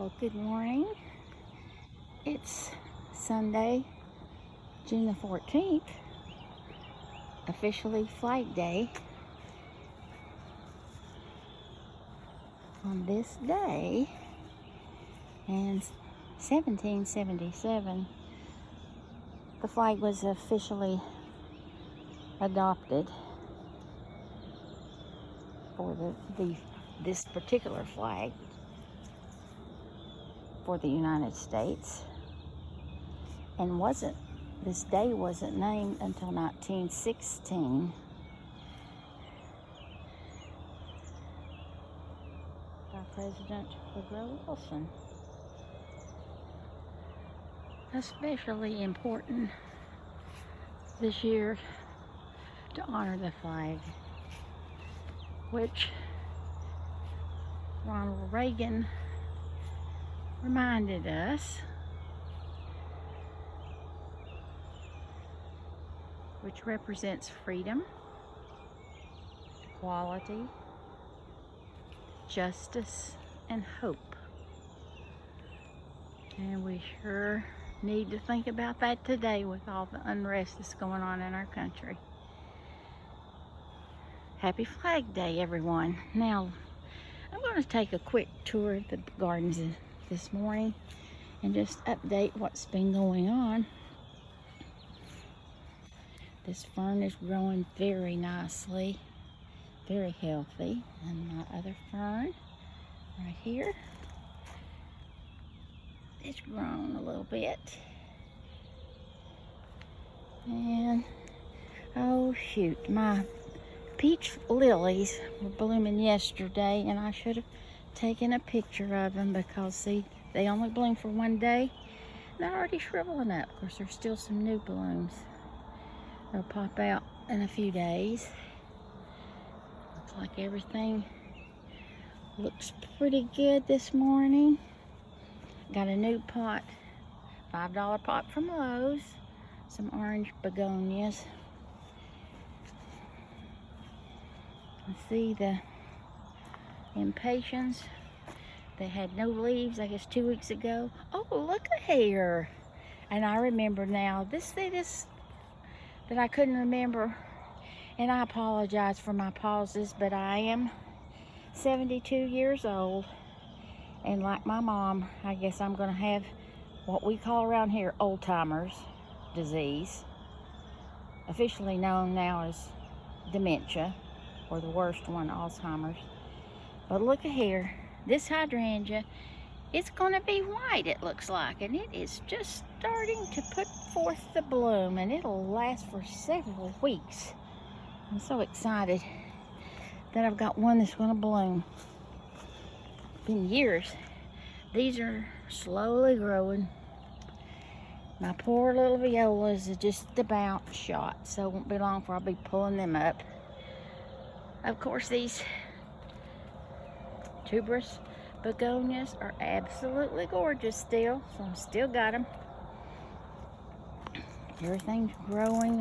Well, good morning. It's Sunday, June the 14th, officially Flag Day. On this day, in 1777, the flag was officially adopted for this particular flag for the United States, and this day wasn't named until 1916 by President Woodrow Wilson. Especially important this year to honor the flag, which Ronald Reagan reminded us, which represents freedom, equality, justice, and hope. And we sure need to think about that today with all the unrest that's going on in our country. Happy Flag Day, everyone. Now, I'm going to take a quick tour of the gardens this morning and just update what's been going on. This fern is growing very nicely, very healthy. And my other fern right here, it's grown a little bit. And oh shoot, my peach lilies were blooming yesterday, and I should have taken a picture of them because see, they only bloom for one day. They're already shriveling up. Of course, there's still some new blooms. They'll pop out in a few days. Looks like everything looks pretty good this morning. Got a new pot, $5 pot from Lowe's. Some orange begonias. See the impatiens. They had no leaves, I guess 2 weeks ago. Oh, look at here. And I remember now, this that I couldn't remember, and I apologize for my pauses, but I am 72 years old, and like my mom, I guess I'm gonna have what we call around here old-timers disease, officially known now as dementia, or the worst one, Alzheimer's. But look at here, this hydrangea, it's gonna be white, it looks like, and it is just starting to put forth the bloom, and it'll last for several weeks. I'm so excited that I've got one that's gonna bloom. Been years. These are slowly growing. My poor little violas are just about shot, so it won't be long before I'll be pulling them up. Of course, these tuberous begonias are absolutely gorgeous still, so I've still got them. Everything's growing.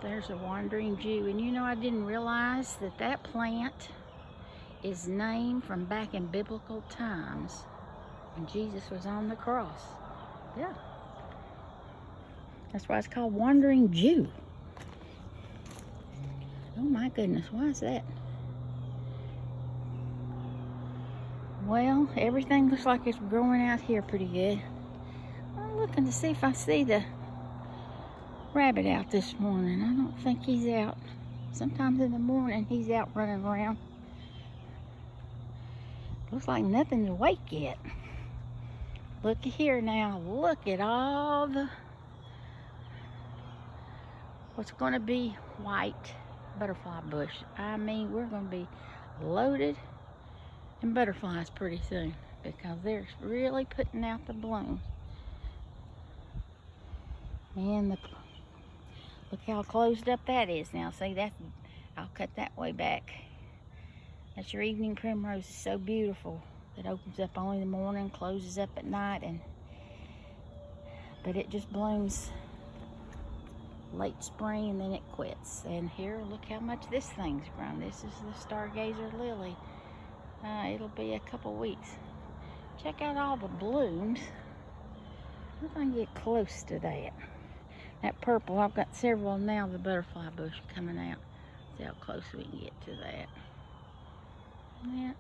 There's a wandering Jew. And you know, I didn't realize that plant is named from back in biblical times when Jesus was on the cross. Yeah. That's why it's called Wandering Jew. Oh my goodness, why is that? Well, everything looks like it's growing out here pretty good. I'm looking to see if I see the rabbit out this morning. I don't think he's out. Sometimes in the morning he's out running around. Looks like nothing's awake yet. Look here now. Look at all the what's going to be white butterfly bush. I mean, we're going to be loaded in butterflies pretty soon because they're really putting out the bloom. And look how closed up that is now. See, I'll cut that way back. That's your evening primrose. Is so beautiful. It opens up only in the morning, closes up at night, but it just blooms late spring, and then it quits. And here, look how much this thing's grown. This is the stargazer lily. It'll be a couple weeks. Check out all the blooms. If I can get close to that. That purple, I've got several now of the butterfly bush coming out. See how close we can get to that. Yeah.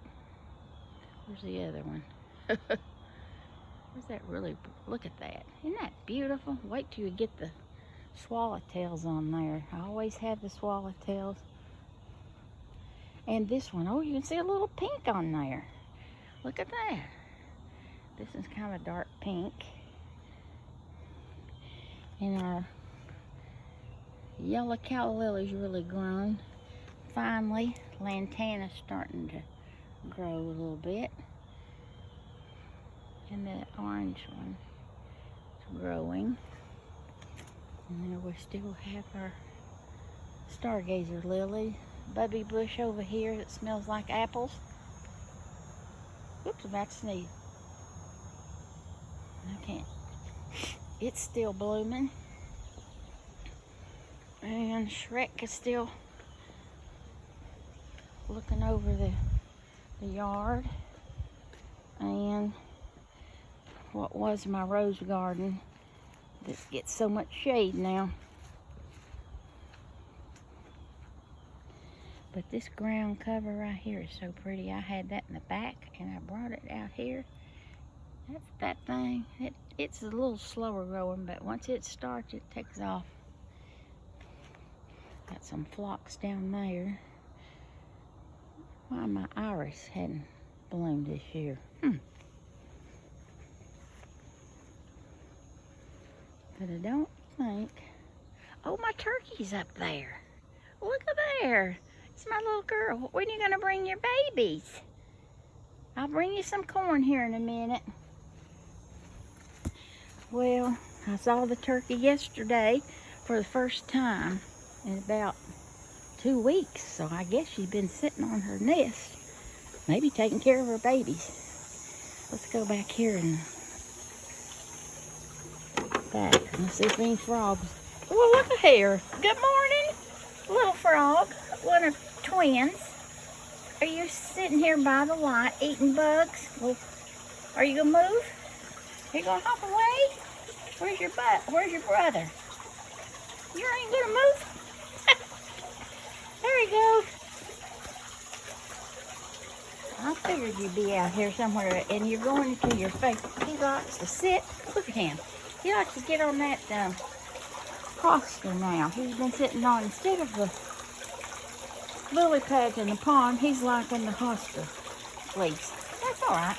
Where's the other one? Where's that really? Look at that. Isn't that beautiful? Wait till you get the swallowtails on there. I always have the swallowtails. And this one, oh, you can see a little pink on there. Look at that. This is kind of a dark pink. And our yellow calla lily's really grown. Finally, lantana's starting to grow a little bit. And the orange one is growing. And then we still have our stargazer lily. Bubby bush over here that smells like apples. Oops, about to sneeze. I can't. It's still blooming. And Shrek is still looking over the yard. And what was my rose garden that gets so much shade now. But this ground cover right here is so pretty. I had that in the back and I brought it out here. That's that thing. It's a little slower growing, but once it starts, it takes off. Got some phlox down there. Why my iris hadn't bloomed this year. But I don't think. Oh, my turkey's up there. Look at there. It's my little girl. When are you gonna bring your babies? I'll bring you some corn here in a minute. Well, I saw the turkey yesterday for the first time in about 2 weeks. So I guess she's been sitting on her nest, maybe taking care of her babies. Let's go back here and back. Let's see if any frogs. Well, look at here. Good morning, little frog. One of twins. Are you sitting here by the light eating bugs? Well, are you gonna move? Are you gonna hop away? Where's your butt? Where's your brother? You ain't gonna move? There you go. I figured you'd be out here somewhere, and you're going into your face. He likes to sit. Look at him. He likes to get on that hoster now. He's been sitting on, instead of the lily pads in the pond, he's liking the hoster fleece. That's all right.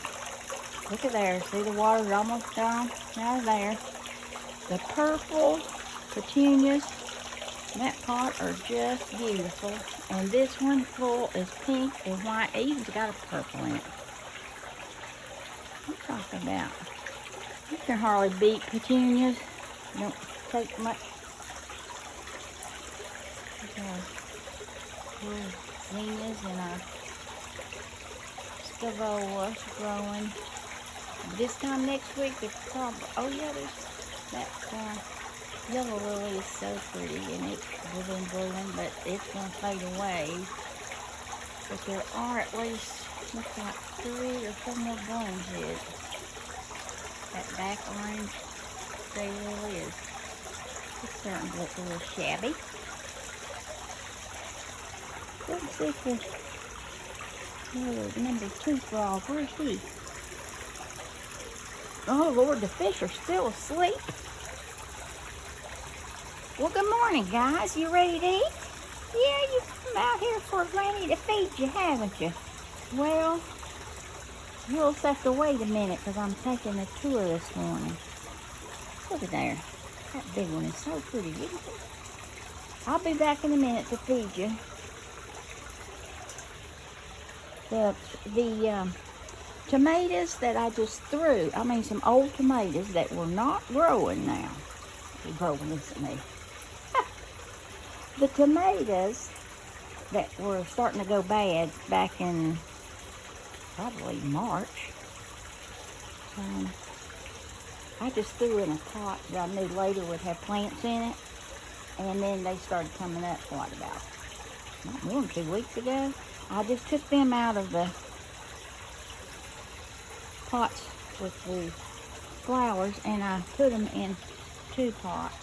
Look at there. See, the water's almost down out of there. The purple petunias in that pot are just beautiful. And this one full is pink and white. It even got a purple in it. What I'm talking about. You can hardly beat petunias. Don't take much. Zinnias and our stavolas growing. This time next week, they're probably, oh yeah, there's that yellow lily is so pretty, and it's been blooming, but it's going to fade away. But there are at least, looks like 3 or 4 more blooms yet. That back orange day lily is, it's starting to look a little shabby. Let's see if there's number 2 frog. Where's he? Oh Lord, the fish are still asleep. Well, good morning, guys. You ready to eat? Yeah, you've come out here for Granny to feed you, haven't you? Well, you'll just have to wait a minute because I'm taking a tour this morning. Look at there. That big one is so pretty, isn't it? I'll be back in a minute to feed you. The tomatoes that I just threw, I mean some old tomatoes that were not growing now. They're growing, listen to me. The tomatoes that were starting to go bad back in probably March, I just threw in a pot that I knew later would have plants in it. And then they started coming up, what, about not more than 2 weeks ago. I just took them out of the pots with the flowers, and I put them in 2 pots.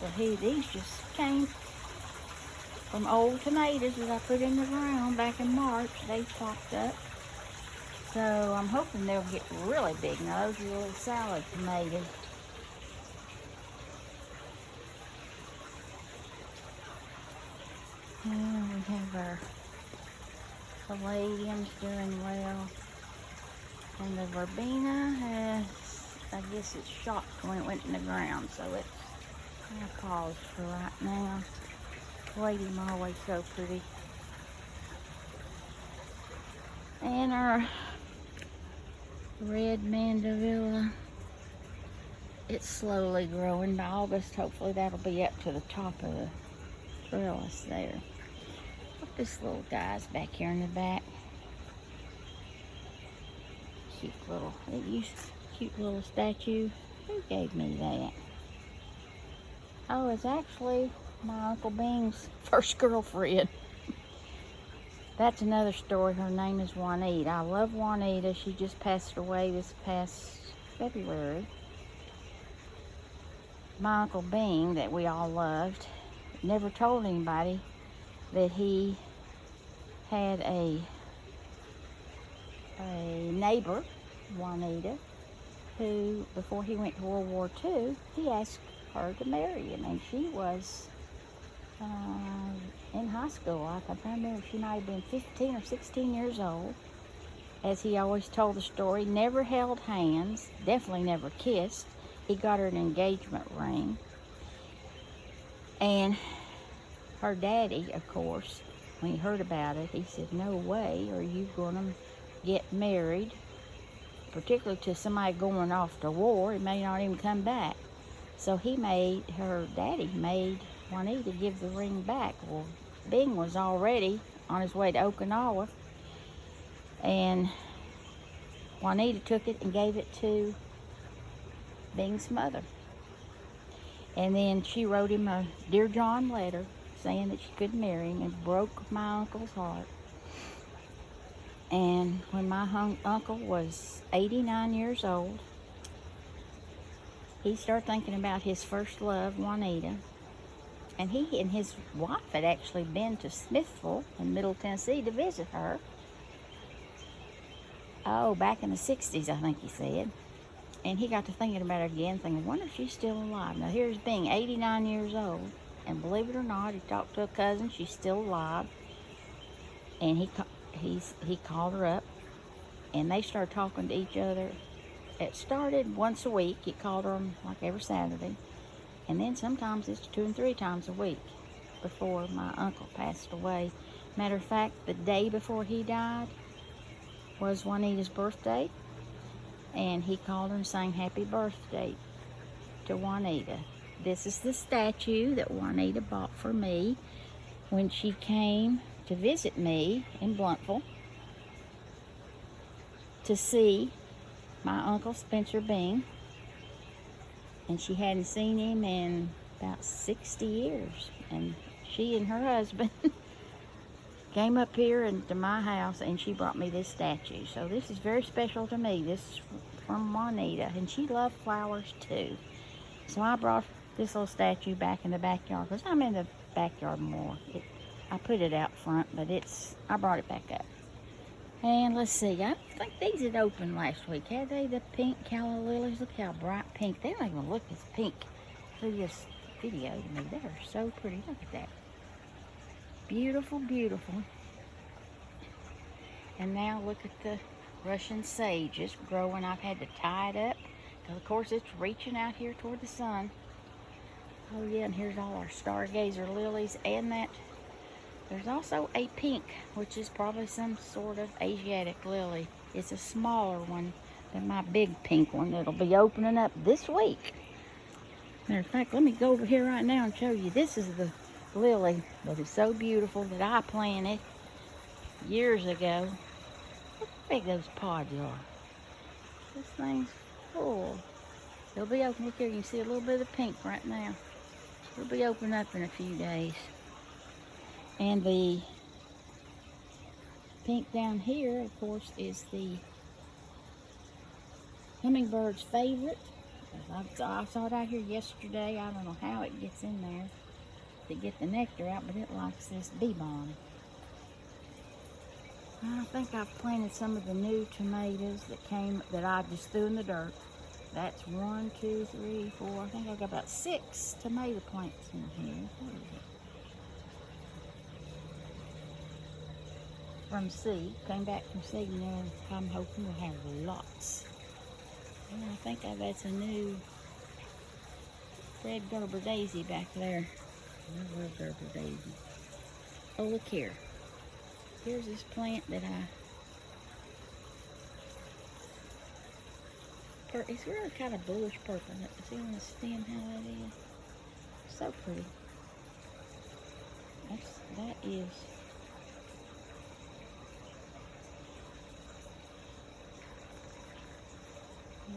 So these just came from old tomatoes that I put in the ground back in March. They popped up. So I'm hoping they'll get really big. Now those are little salad tomatoes. And we have our caladiums doing well. And the verbena has, I guess it's shocked when it went in the ground, so it's kind of paused for right now. Caladium always so pretty. And our red mandevilla, it's slowly growing. By August, hopefully that'll be up to the top of the trellis there. Look, this little guy's back here in the back. Cute little statue. Who gave me that? Oh, it's actually my Uncle Bing's first girlfriend. That's another story. Her name is Juanita. I love Juanita. She just passed away this past February. My Uncle Bing, that we all loved, never told anybody that he had a neighbor, Juanita, who, before he went to World War II, he asked her to marry him, and she was in high school. I remember she might have been 15 or 16 years old. As he always told the story, never held hands, definitely never kissed. He got her an engagement ring. And her daddy, of course, when he heard about it, he said, no way are you going to get married, particularly to somebody going off to war. He may not even come back. So her daddy made Juanita give the ring back. Well, Bing was already on his way to Okinawa, and Juanita took it and gave it to Bing's mother. And then she wrote him a Dear John letter saying that she couldn't marry him, and broke my uncle's heart. And when my uncle was 89 years old, he started thinking about his first love, Juanita. And he and his wife had actually been to Smithville in Middle Tennessee to visit her. Oh, back in the 60s, I think he said. And he got to thinking about her again, thinking, I wonder if she's still alive. Now, here's Bing, 89 years old. And believe it or not, he talked to a cousin. She's still alive. And he called her up, and they started talking to each other. It started once a week. He called her like every Saturday. And then sometimes it's 2 and 3 times a week before my uncle passed away. Matter of fact, the day before he died was Juanita's birthday. And he called her and sang happy birthday to Juanita. This is the statue that Juanita bought for me when she came to visit me in Bluntful to see my Uncle Spencer Bing. And she hadn't seen him in about 60 years. And she and her husband came up here into my house, and she brought me this statue. So this is very special to me. This is from Juanita, and she loved flowers too. So I brought this little statue back in the backyard, because I'm in the backyard more. I put it out front, but I brought it back up. And let's see, I think these had opened last week. Had they? The pink calla lilies? Look how bright pink. They don't even look as pink through this video to me. They are so pretty. Look at that. Beautiful, beautiful. And now look at the Russian sage. It's growing. I've had to tie it up, because of course it's reaching out here toward the sun. Oh yeah, and here's all our stargazer lilies, and that there's also a pink, which is probably some sort of Asiatic lily. It's a smaller one than my big pink one that'll be opening up this week. Matter of fact, let me go over here right now and show you. This is the lily that is so beautiful that I planted years ago. Look how big those pods are. This thing's full. They'll be open. Look here, you can see a little bit of pink right now. It'll be open up in a few days. And the pink down here, of course, is the hummingbird's favorite. I saw it out here yesterday. I don't know how it gets in there to get the nectar out, but it likes this bee balm. I think I've planted some of the new tomatoes that I just threw in the dirt. That's 1, 2, 3, 4. I think I've got about 6 tomato plants in here. What is it? From seed. Came back from seed, and I'm hoping we'll have lots. And I think that's a new red Gerber daisy back there. I love Gerber daisy. Oh, look here. Here's this plant that it's really kind of bluish purple. See on the stem how that is? So pretty. That is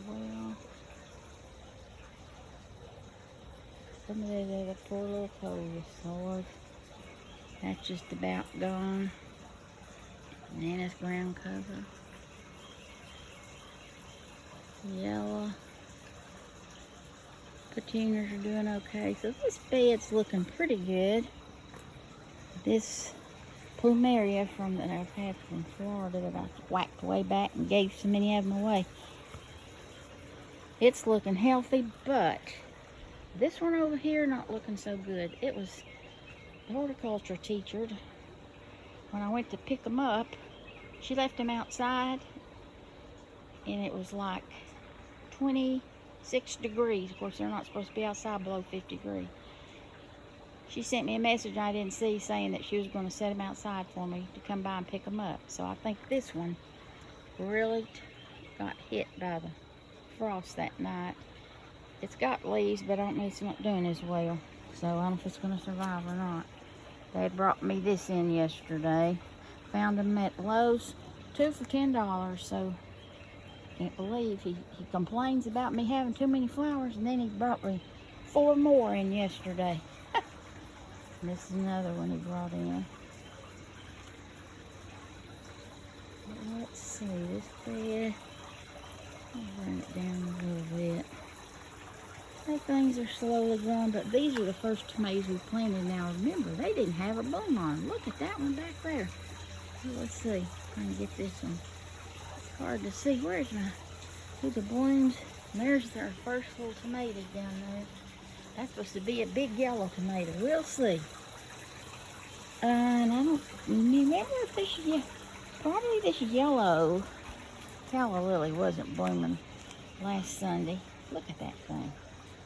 well, some of that other poor little coleus, Lord. That's just about gone. Bananas ground cover. Yellow. Petunias are doing okay. So this bed's looking pretty good. This plumeria that I've had from Florida that I whacked way back and gave so many of them away. It's looking healthy, but this one over here not looking so good. It was the horticulture teacher. When I went to pick them up, she left them outside, and it was like 26 degrees. Of course, they're not supposed to be outside below 50 degrees. She sent me a message I didn't see saying that she was going to set them outside for me to come by and pick them up. So I think this one really got hit by the frost that night. It's got leaves, but I don't know, it's not doing as well. So I don't know if it's going to survive or not. They had brought me this in yesterday. Found them at Lowe's, 2 for $10. So can't believe he complains about me having too many flowers, and then he brought me 4 more in yesterday. This is another one he brought in. Let's see, this bed, I'll bring it down a little bit. These things are slowly growing, but these are the first tomatoes we planted. Now remember, they didn't have a bloom on them. Look at that one back there. Let's see, trying to get this one. It's hard to see. Where's the blooms? And there's our first little tomatoes down there. That's supposed to be a big yellow tomato. We'll see. And I don't remember if probably this yellow calla lily wasn't blooming last Sunday. Look at that thing.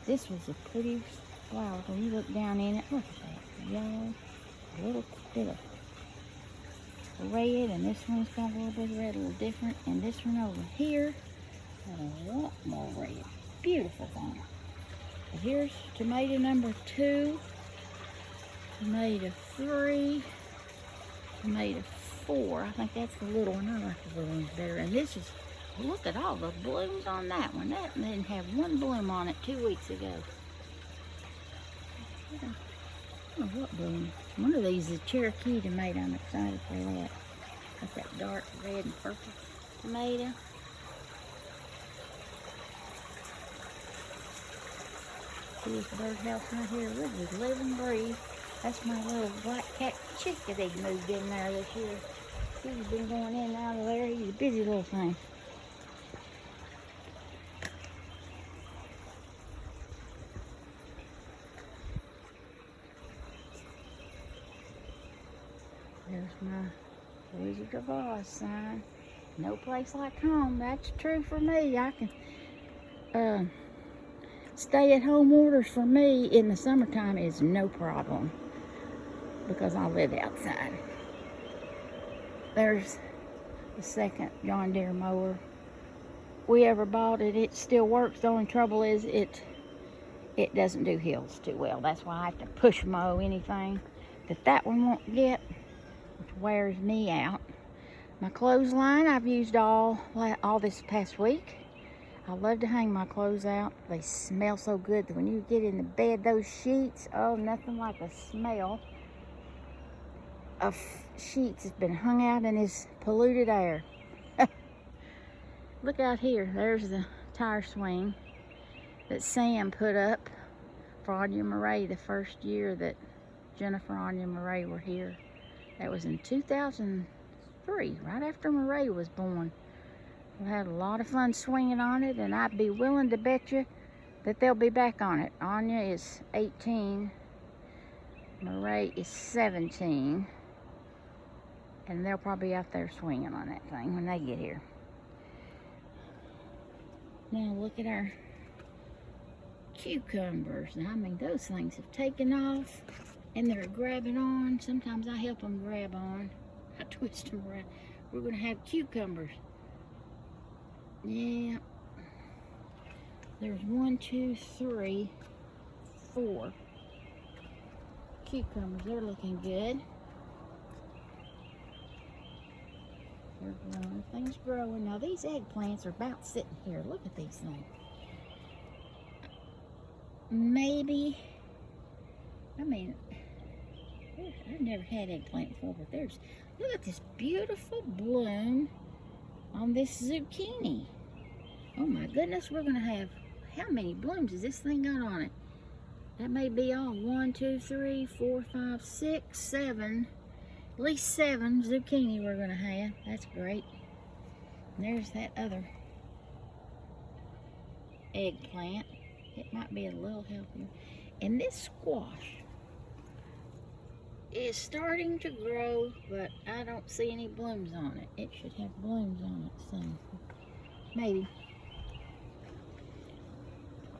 This was a pretty flower. When you look down in it, look at that. Yellow, a little bit of red, and this one's got a little bit of red, a little different. And this one over here got a lot more red. Beautiful thing. Here's tomato number 2, tomato 3, tomato 4. I think that's the little one. I like the little ones better. And this is, look at all the blooms on that one. That didn't have one bloom on it 2 weeks ago. I don't know what bloom. One of these is a Cherokee tomato. I'm excited for that. That's that dark red and purple tomato. See this birdhouse right here. Look, just live and breathe. That's my little black cat chickadee moved in there this year. He's been going in and out of there. He's a busy little thing. There's my Wizard of Oz sign. No place like home. That's true for me. I can stay-at-home orders for me in the summertime is no problem because I live outside. There's the second John Deere mower we ever bought. It still works. The only trouble is it doesn't do hills too well. That's why I have to push mow anything that one won't get, which wears me out. My clothesline I've used all this past week. I love to hang my clothes out. They smell so good that when you get in the bed, those sheets, oh, nothing like the smell of sheets that's been hung out in this polluted air. Look out here. There's the tire swing that Sam put up for Anya Murray the first year that Jennifer and Anya Murray were here. That was in 2003, right after Murray was born. We had a lot of fun swinging on it, and I'd be willing to bet you that they'll be back on it. Anya is 18, Murray is 17, and they'll probably be out there swinging on that thing when they get here. Now look at our cucumbers. Now, I mean, those things have taken off and they're grabbing on. Sometimes I help them grab on. I twist them around. We're going to have cucumbers. Yeah. There's 1, 2, 3, 4 cucumbers. They're looking good. They're growing. Things growing. Now these eggplants are about sitting here. Look at these things. Maybe, I mean, I've never had eggplant before, but look at this beautiful bloom on this zucchini. Oh my goodness, we're going to have, how many blooms has this thing got on it? That may be all 1, 2, 3, 4, 5, 6, 7, at least 7 zucchini we're going to have. That's great. And there's that other eggplant. It might be a little healthier. And this squash is starting to grow, but I don't see any blooms on it. It should have blooms on it soon. Maybe.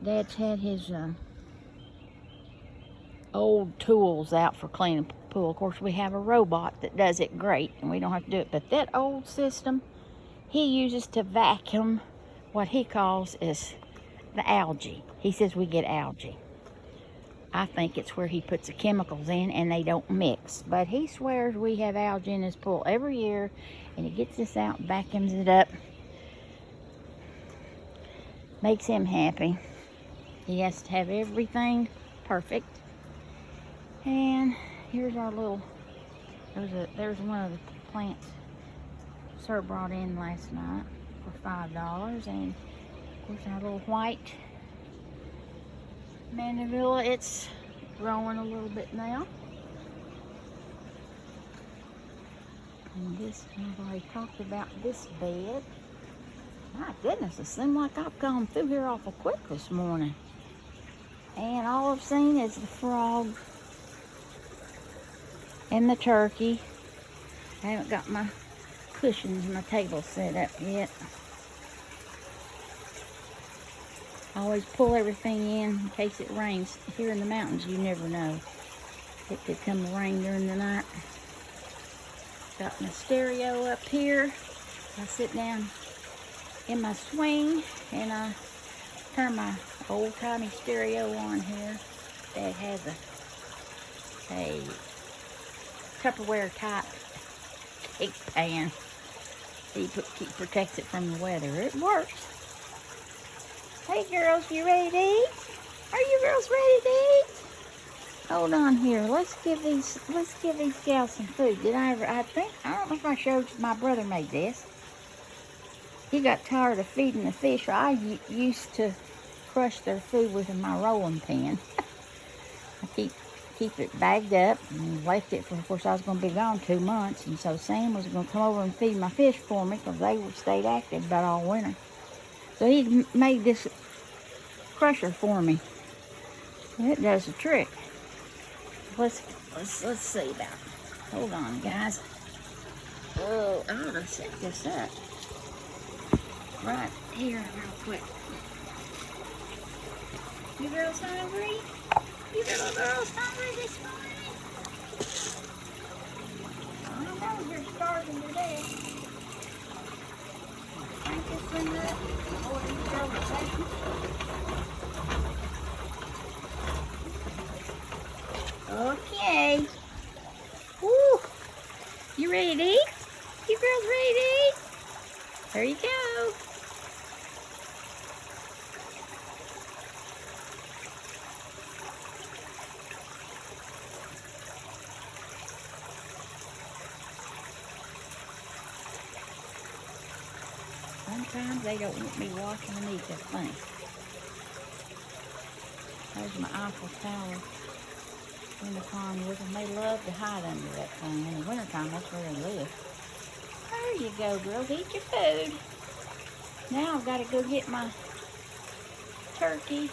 Dad's had his old tools out for cleaning the pool. Of course, we have a robot that does it great, and we don't have to do it. But that old system, he uses to vacuum what he calls is the algae. He says we get algae. I think it's where he puts the chemicals in and they don't mix. But he swears we have algae in his pool every year, and he gets this out and vacuums it up. Makes him happy. He has to have everything perfect. And here's our little, there's one of the plants Sir brought in last night for $5. And of course our little white mandevilla, it's growing a little bit now. And this, I've already talked about this bed. My goodness, it seems like I've gone through here awful quick this morning. And all I've seen is the frog and the turkey. I haven't got my cushions and my table set up yet. I always pull everything in case it rains. Here in the mountains, you never know. It could come to rain during the night. Got my stereo up here. I sit down in my swing and I turn my old-timey stereo on here. Dad has a Tupperware type cake pan. He protects it from the weather. It works. Hey girls, you ready to eat? Are you girls ready to eat? Hold on here. Let's give these gals some food. I don't know if I showed you, my brother made this. He got tired of feeding the fish. I used to crush their food with my rolling pin. I keep it bagged up and left it for, of course, I was going to be gone 2 months, and so Sam was going to come over and feed my fish for me because they stayed active about all winter. So he made this crusher for me. It does the trick. Let's see about it. Hold on, guys. Oh, I ought to set this up right here real quick. You girls hungry? You little girls hungry this morning? I don't know, you're starving to death. Crank this thing up. Oh, you girls are taking. Okay. Woo! You ready to eat? You girls ready to eat? There you go. times they don't want me watching them eat. That's funny. There's my Eiffel Tower in the pond with them. They love to hide under that thing. In the wintertime, that's where they live. There you go, girls. Eat your food. Now I've got to go get my turkey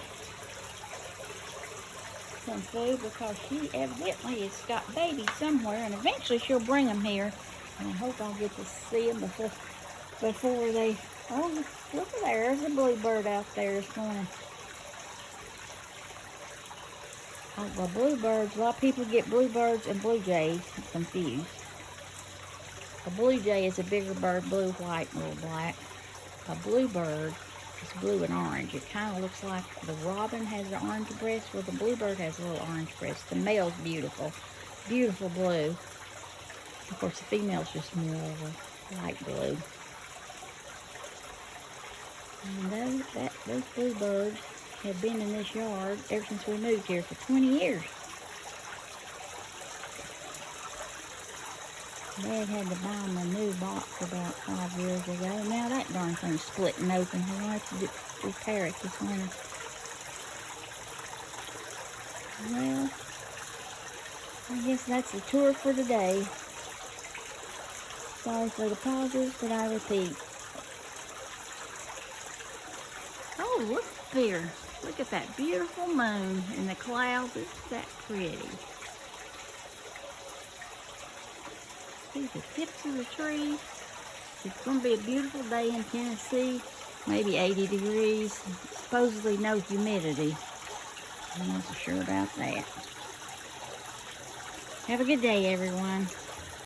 some food because she evidently has got babies somewhere, and eventually she'll bring them here. And I hope I'll get to see them before they... Oh, look at there. There's a bluebird out there this morning. Oh, well, bluebirds, a lot of people get bluebirds and blue jays confused. A blue jay is a bigger bird, blue, white, and a little black. A bluebird is blue and orange. It kind of looks like the robin has an orange breast, well, the bluebird has a little orange breast. The male's beautiful, beautiful blue. Of course, the female's just more of a light blue. And those bluebirds have been in this yard ever since we moved here for 20 years. Dad had to buy them a new box about 5 years ago. Now that darn thing's splitting open. We're going to have to repair it this winter. Well, I guess that's the tour for today. Sorry for the pauses, but I repeat. Oh, look up here. Look at that beautiful moon and the clouds. Isn't that pretty? See the tips of the trees. It's going to be a beautiful day in Tennessee. Maybe 80 degrees. Supposedly no humidity. I'm not so sure about that. Have a good day, everyone.